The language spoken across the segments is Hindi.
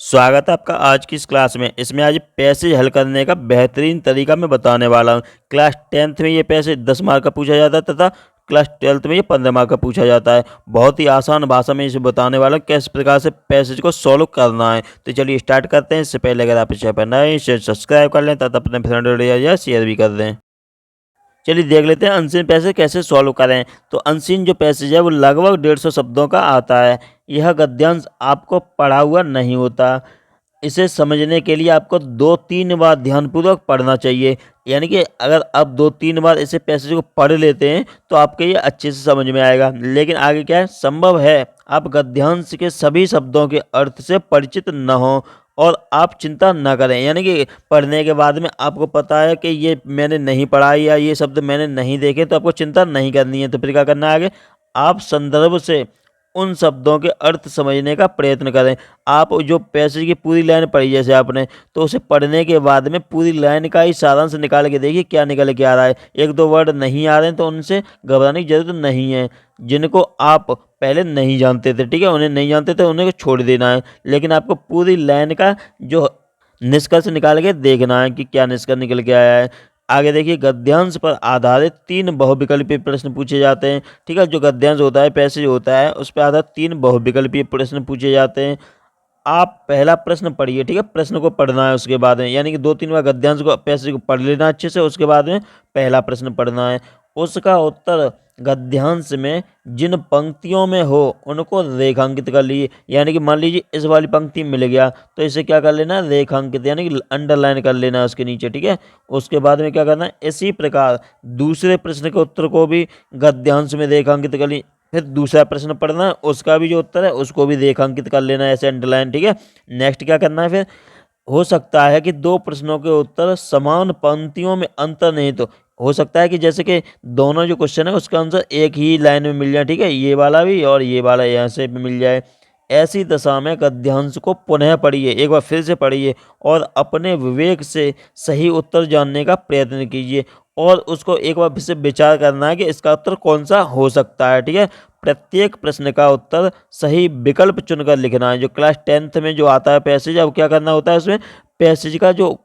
स्वागत है आपका आज की इस क्लास में। इसमें आज पैसेज हल करने का बेहतरीन तरीका मैं बताने वाला हूँ। क्लास 10th में ये पैसेज 10 मार्क का पूछा जाता है तथा क्लास 12th में ये 15 मार्क का पूछा जाता है। बहुत ही आसान भाषा में इसे बताने वाला हूँ किस प्रकार से पैसेज को सॉल्व करना है। तो चलिए स्टार्ट करते हैं। इससे पहले अगर आप इस चैनल पर नए हैं इसे सब्सक्राइब कर लें तथा अपने फ्रेंड या शेयर भी कर दें। चलिए देख लेते हैं अनसीन पैसेज कैसे सॉल्व करें। तो अनसीन जो पैसेज है वो लगभग 150 शब्दों का आता है। यह गद्यांश आपको पढ़ा हुआ नहीं होता। इसे समझने के लिए आपको 2-3 बार ध्यानपूर्वक पढ़ना चाहिए। यानी कि अगर आप 2-3 बार इसे पैसेज को पढ़ लेते हैं तो आपके ये अच्छे से समझ में आएगा। लेकिन आगे क्या है, संभव है आप गद्यांश के सभी शब्दों के अर्थ से परिचित न हों और आप चिंता ना करें। यानी कि पढ़ने के बाद में आपको पता है कि ये मैंने नहीं पढ़ा या ये शब्द मैंने नहीं देखे, तो आपको चिंता नहीं करनी है। तो फिर क्या करना है आगे, आप संदर्भ से उन शब्दों के अर्थ समझने का प्रयत्न करें। आप जो पैसेज की पूरी लाइन पढ़ी जैसे आपने, तो उसे पढ़ने के बाद में पूरी लाइन का ही सारांश निकाल के देखिए क्या निकल के आ रहा है। 1-2 वर्ड नहीं आ रहे हैं तो उनसे घबराने की जरूरत नहीं है। जिनको आप पहले नहीं जानते थे, ठीक है, उन्हें नहीं जानते थे, उन्हें छोड़ देना है। लेकिन आपको पूरी लाइन का जो निष्कर्ष निकाल के देखना है कि क्या निष्कर्ष निकल के आया है। आगे देखिए, गद्यांश पर आधारित 3 बहुविकल्पीय प्रश्न पूछे जाते हैं। ठीक है, जो गद्यांश होता है, पैसेज होता है, उस पर आधारित 3 बहुविकल्पीय प्रश्न पूछे जाते हैं। आप पहला प्रश्न पढ़िए, ठीक है, प्रश्न को पढ़ना है उसके बाद में, यानी कि 2-3 बार गद्यांश को पैसेज को पढ़ लेना अच्छे से, उसके बाद में पहला प्रश्न पढ़ना है। उसका उत्तर गद्यांश में जिन पंक्तियों में हो उनको रेखांकित कर लीजिए। यानी कि मान लीजिए इस वाली पंक्ति मिल गया तो इसे क्या कर लेना है, रेखांकित यानी कि अंडरलाइन कर लेना है उसके नीचे। ठीक है, उसके बाद में क्या करना है, इसी प्रकार दूसरे प्रश्न के उत्तर को भी गद्यांश में रेखांकित कर ली। फिर दूसरा प्रश्न पढ़ना है, उसका भी जो उत्तर है उसको भी रेखांकित कर लेना है ऐसे अंडरलाइन। ठीक है, नेक्स्ट क्या करना है, फिर हो सकता है कि 2 प्रश्नों के उत्तर समान पंक्तियों में अंतर नहीं, तो हो सकता है कि जैसे कि दोनों जो क्वेश्चन है उसका आंसर एक ही लाइन में मिल जाए। ठीक है, ये वाला भी और ये वाला यहाँ से भी मिल जाए। ऐसी दशा में गद्यांश को पुनः पढ़िए, एक बार फिर से पढ़िए और अपने विवेक से सही उत्तर जानने का प्रयत्न कीजिए और उसको एक बार फिर से विचार करना है कि इसका उत्तर कौन सा हो सकता है। ठीक है, प्रत्येक प्रश्न का उत्तर सही विकल्प चुनकर लिखना है। जो क्लास 10th में जो आता है पैसेज, अब क्या करना होता है उसमें, पैसेज का जो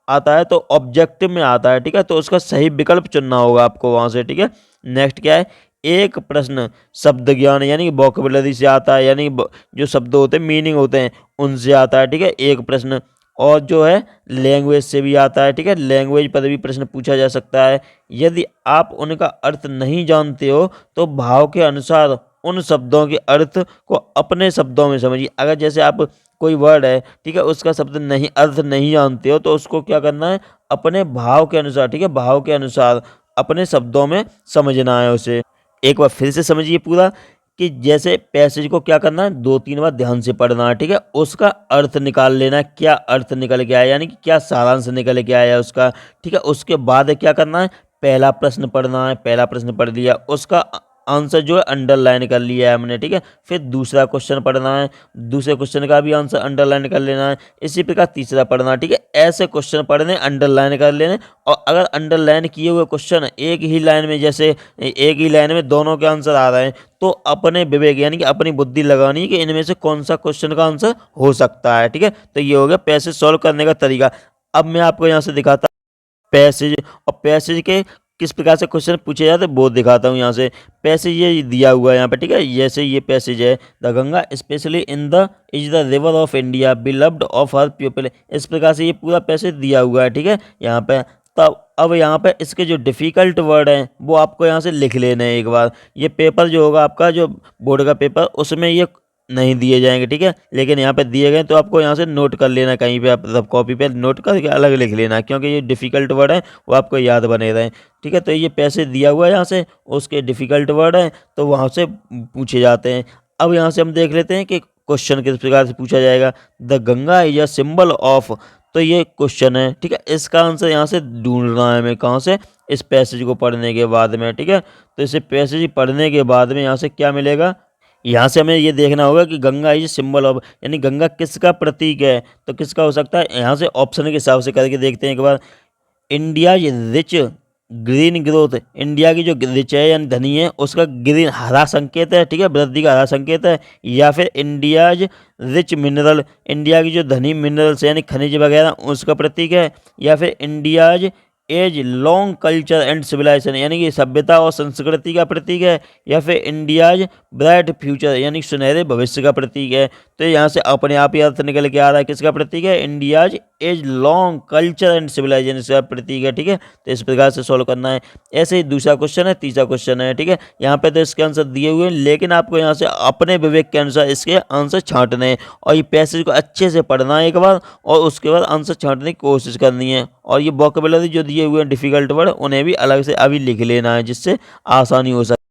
आता है तो ऑब्जेक्टिव में आता है। ठीक है, तो उसका सही विकल्प चुनना होगा आपको वहां से। ठीक है, नेक्स्ट क्या है, एक प्रश्न शब्द ज्ञान यानी कि वोकेबुलरी से आता है, यानी जो शब्द होते हैं, मीनिंग होते हैं, उनसे आता है। ठीक है, एक प्रश्न, और जो है लैंग्वेज से भी आता है। ठीक है, लैंग्वेज पर भी प्रश्न पूछा जा सकता है। यदि आप उनका अर्थ नहीं जानते हो तो भाव के अनुसार उन शब्दों के अर्थ को अपने शब्दों में समझिए। अगर जैसे आप कोई वर्ड है, ठीक है, उसका शब्द नहीं, अर्थ नहीं जानते हो, तो उसको क्या करना है, अपने भाव के अनुसार, ठीक है, भाव के अनुसार अपने शब्दों में समझना है उसे। एक बार फिर से समझिए पूरा, कि जैसे पैसेज को क्या करना है, 2-3 बार ध्यान से पढ़ना है। ठीक है, उसका अर्थ निकाल लेना है, क्या अर्थ निकल के आया, यानी कि क्या सारांश निकल के आया उसका। ठीक है, उसके बाद क्या करना है, पहला प्रश्न पढ़ना है। पहला प्रश्न पढ़ लिया, उसका आंसर जो है अंडरलाइन कर लिया है हमने। ठीक है, फिर दूसरा क्वेश्चन पढ़ना है, दूसरे क्वेश्चन का भी आंसर अंडरलाइन कर लेना है। इसी प्रकार तीसरा पढ़ना है। ठीक है, ऐसे क्वेश्चन पढ़ने, अंडरलाइन कर लेने। और अगर अंडरलाइन किए हुए क्वेश्चन एक ही लाइन में, जैसे एक ही लाइन में दोनों के आंसर आ रहे हैं, तो अपने विवेक यानी कि अपनी बुद्धि लगानी है कि इनमें से कौन सा क्वेश्चन का आंसर हो सकता है। ठीक है, तो ये हो गया पैसेज सॉल्व करने का तरीका। अब मैं आपको यहाँ से दिखाता पैसेज, और पैसेज के किस प्रकार से क्वेश्चन पूछे जाते हैं वो दिखाता हूँ यहाँ से। पैसेज ये दिया हुआ है यहाँ पे। ठीक है, जैसे ये पैसेज है, the Ganga specially in the is the river of India beloved of her people. इस प्रकार से ये पूरा पैसेज दिया हुआ है। ठीक है, यहाँ पे तब अब यहाँ पे इसके जो डिफ़िकल्ट वर्ड हैं वो आपको यहाँ से लिख लेने हैं एक बार। ये पेपर जो होगा आपका, जो बोर्ड का पेपर, उसमें ये नहीं दिए जाएंगे। ठीक है, लेकिन यहाँ पे दिए गए तो आपको यहाँ से नोट कर लेना, कहीं पे आप सब कॉपी पे नोट करके अलग लिख लेना, क्योंकि ये डिफ़िकल्ट वर्ड है वो आपको याद बने रहें। ठीक है, तो ये पैसे दिया हुआ है यहाँ से, उसके डिफ़िकल्ट वर्ड हैं तो वहाँ से पूछे जाते हैं। अब यहाँ से हम देख लेते हैं कि क्वेश्चन किस प्रकार से पूछा जाएगा। The Ganga is a symbol of, तो ये क्वेश्चन है। ठीक है, इसका आंसर यहाँ से ढूंढना है हमें, कहाँ से, इस पैसेज को पढ़ने के बाद में। ठीक है, तो इसे पैसेज पढ़ने के बाद में यहाँ से क्या मिलेगा, यहाँ से हमें ये देखना होगा कि गंगा इज सिंबल ऑफ, यानी गंगा किसका प्रतीक है, तो किसका हो सकता है। यहाँ से ऑप्शन के हिसाब से करके देखते हैं एक बार। India is rich green growth, India की जो रिच है यानी धनी है उसका ग्रीन हरा संकेत है, ठीक है, वृद्धि का हरा संकेत है। या फिर इंडियाज रिच मिनरल, इंडिया की जो धनी मिनरल्स यानी खनिज वगैरह उसका प्रतीक है। या फिर India's age long culture and civilisation यानी कि सभ्यता और संस्कृति का प्रतीक है। या फिर इंडियाज ब्राइट फ्यूचर यानी सुनहरे भविष्य का प्रतीक है। तो यहाँ से अपने आप ही अर्थ निकल के आ रहा है किसका प्रतीक है, India's age long culture and civilisation का प्रतीक है, ठीक है। तो इस प्रकार से सॉल्व करना है। ऐसे ही दूसरा क्वेश्चन है, तीसरा क्वेश्चन है, ठीक है। यहाँ पे तो इसके आंसर दिए हुए हैं, लेकिन आपको यहाँ से अपने विवेक के अनुसार इसके आंसर छांटने हैं और ये पैसेज को अच्छे से पढ़ना है एक बार और उसके बाद आंसर छांटने की कोशिश करनी है। और ये वोकैबुलरी जो दिए हुए हैं डिफिकल्ट वर्ड उन्हें भी अलग से अभी लिख लेना है जिससे आसानी हो सके।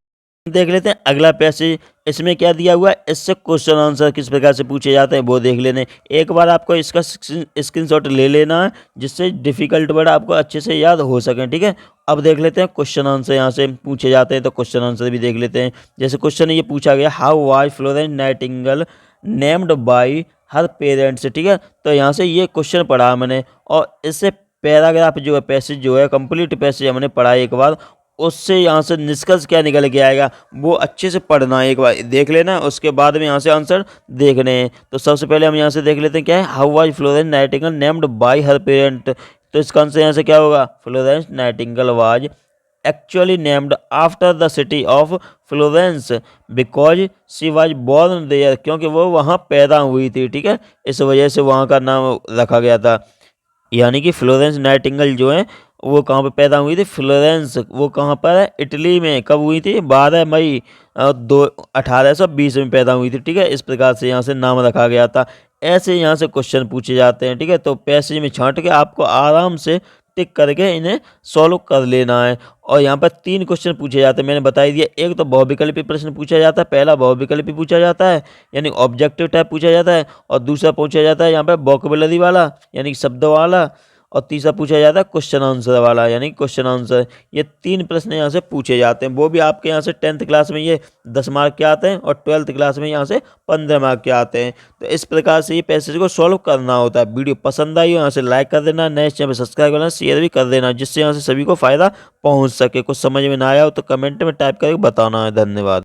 देख लेते हैं अगला पैसेज, इसमें क्या दिया हुआ है, इससे क्वेश्चन आंसर किस प्रकार से पूछे जाते हैं वो देख लेने। एक बार आपको इसका स्क्रीनशॉट ले लेना है जिससे डिफिकल्ट वर्ड आपको अच्छे से याद हो सकें, ठीक है। अब देख लेते हैं क्वेश्चन आंसर यहाँ से पूछे जाते हैं, तो क्वेश्चन आंसर भी देख लेते हैं। जैसे क्वेश्चन ये पूछा गया, how was Florence Nightingale named by her parents, ठीक है। तो यहाँ से ये क्वेश्चन पढ़ा मैंने और इससे पैराग्राफ जो है, पैसेज जो है, कंप्लीट पैसेज हमने पढ़ा एक बार, उससे यहाँ से निष्कर्ष क्या निकल के आएगा वो अच्छे से पढ़ना है, एक बार देख लेना, उसके बाद में यहाँ से आंसर देखने हैं। तो सबसे पहले हम यहाँ से देख लेते हैं क्या है, how was Florence Nightingale named by her parent. तो इसका आंसर यहाँ से क्या होगा, Florence Nightingale was actually named after the city of Florence because she was born there, क्योंकि वो वहाँ पैदा हुई थी, ठीक है, इस वजह से वहाँ का नाम रखा गया था। यानी कि फ्लोरेंस नाइटिंगेल जो है वो कहाँ पे पैदा हुई थी, फ्लोरेंस, वो कहाँ पर है, इटली में। कब हुई थी, 12 मई 1820 में पैदा हुई थी, ठीक है। इस प्रकार से यहाँ से नाम रखा गया था। ऐसे यहाँ से क्वेश्चन पूछे जाते हैं, ठीक है। तो पैसेज में छांट के आपको आराम से टिक करके इन्हें सॉल्व कर लेना है। और यहाँ पर 3 क्वेश्चन पूछे जाते हैं, मैंने बता ही दिया। एक तो बहुविकल्पी प्रश्न पूछा जाता है, पहला बहुविकल्पी पूछा जाता है यानी ऑब्जेक्टिव टाइप पूछा जाता है, और दूसरा पूछा जाता है यहाँ पर वोकैबुलरी वाला यानी शब्दों वाला, और तीसरा पूछा जाता है क्वेश्चन आंसर वाला यानी क्वेश्चन आंसर। ये 3 प्रश्न यहाँ से पूछे जाते हैं, वो भी आपके यहाँ से 10th क्लास में ये 10 मार्क के आते हैं और 12th क्लास में यहाँ से 15 मार्क के आते हैं। तो इस प्रकार से ये पैसेज को सॉल्व करना होता है। वीडियो पसंद आई हो यहाँ से लाइक कर देना, नए चैनल पर सब्सक्राइब करना, शेयर भी कर देना जिससे यहाँ से सभी को फायदा पहुँच सके। कुछ समझ में ना आया हो तो कमेंट में टाइप करके बताना है। धन्यवाद।